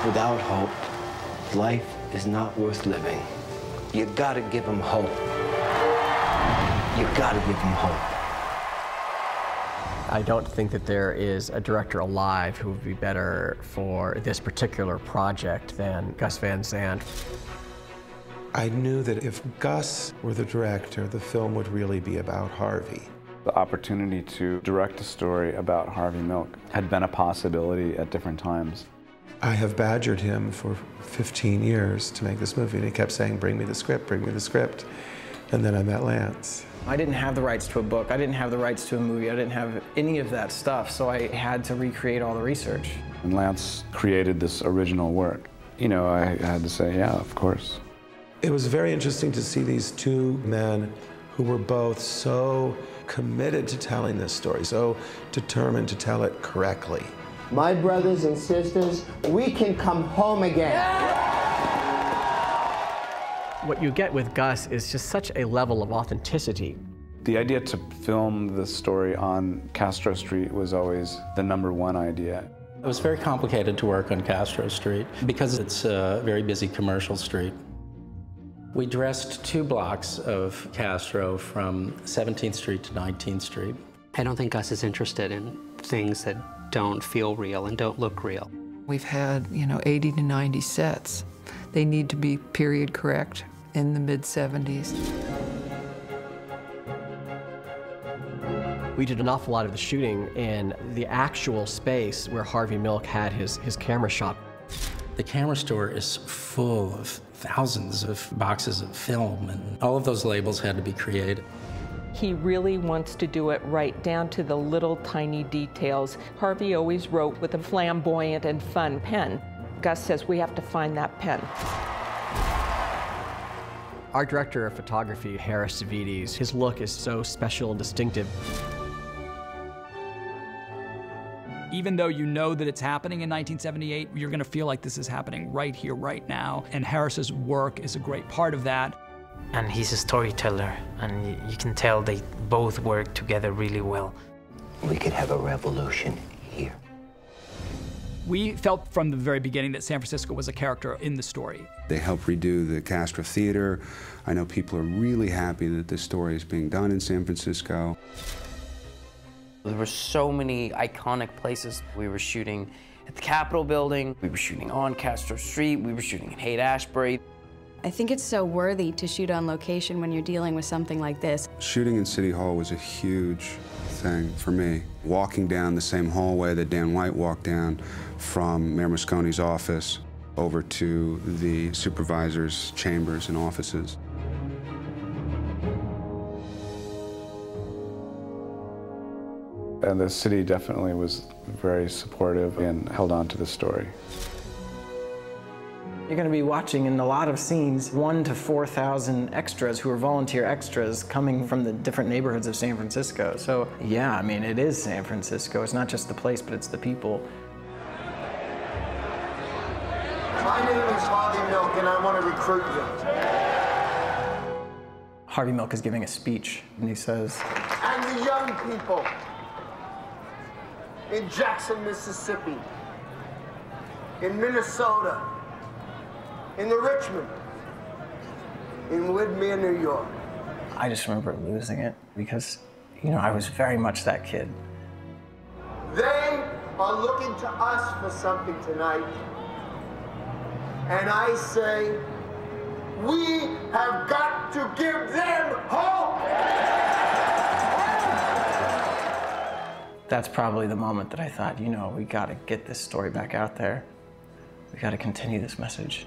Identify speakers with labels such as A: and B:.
A: Without hope, life is not worth living. You gotta give them hope. You gotta give them hope.
B: I don't think that there is a director alive who would be better for this particular project than Gus Van Sant.
C: I knew that if Gus were the director, the film would really be about Harvey.
D: The opportunity to direct a story about Harvey Milk had been a possibility at different times.
C: I have badgered him for 15 years to make this movie, and he kept saying, bring me the script, bring me the script. And then I met Lance.
E: I didn't have the rights to a book, I didn't have the rights to a movie, I didn't have any of that stuff, so I had to recreate all the research.
D: And Lance created this original work. You know, I had to say, yeah, of course.
C: It was very interesting to see these two men who were both so committed to telling this story, so determined to tell it correctly.
F: My brothers and sisters, we can come home again.
B: What you get with Gus is just such a level of authenticity.
D: The idea to film the story on Castro Street was always the #1 idea.
G: It was very complicated to work on Castro Street because it's a very busy commercial street. We dressed 2 blocks of Castro from 17th Street to 19th Street.
H: I don't think Gus is interested in things that don't feel real and don't look real.
I: We've had, 80 to 90 sets. They need to be period correct in the mid-70s.
B: We did an awful lot of the shooting in the actual space where Harvey Milk had his camera shop.
G: The camera store is full of thousands of boxes of film, and all of those labels had to be created.
J: He really wants to do it right down to the little tiny details. Harvey always wrote with a flamboyant and fun pen. Gus says we have to find that pen.
B: Our director of photography, Harris Savides, his look is so special and distinctive.
K: Even though you know that it's happening in 1978, you're going to feel like this is happening right here, right now. And Harris's work is a great part of that.
L: And he's a storyteller, and you can tell they both work together really well.
A: We could have a revolution here.
K: We felt from the very beginning that San Francisco was a character in the story.
M: They helped redo the Castro Theater. I know people are really happy that this story is being done in San Francisco.
N: There were so many iconic places. We were shooting at the Capitol building, we were shooting on Castro Street, we were shooting in Haight-Ashbury.
O: I think it's so worthy to shoot on location when you're dealing with something like this.
M: Shooting in City Hall was a huge thing for me. Walking down the same hallway that Dan White walked down from Mayor Moscone's office over to the supervisor's chambers and offices.
D: And the city definitely was very supportive and held on to the story.
E: You're going to be watching in a lot of scenes 1,000 to 4,000 extras who are volunteer extras coming from the different neighborhoods of San Francisco. So yeah, I mean, it is San Francisco. It's not just the place, but it's the people.
F: My name is Harvey Milk, and I want to recruit you.
E: Harvey Milk is giving a speech, and he says,
F: And the young people in Jackson, Mississippi, in Minnesota, in the Richmond, in Widmer, New York.
E: I just remember losing it because, I was very much that kid.
F: They are looking to us for something tonight. And I say, we have got to give them hope!
E: That's probably the moment that I thought, we got to get this story back out there. We got to continue this message.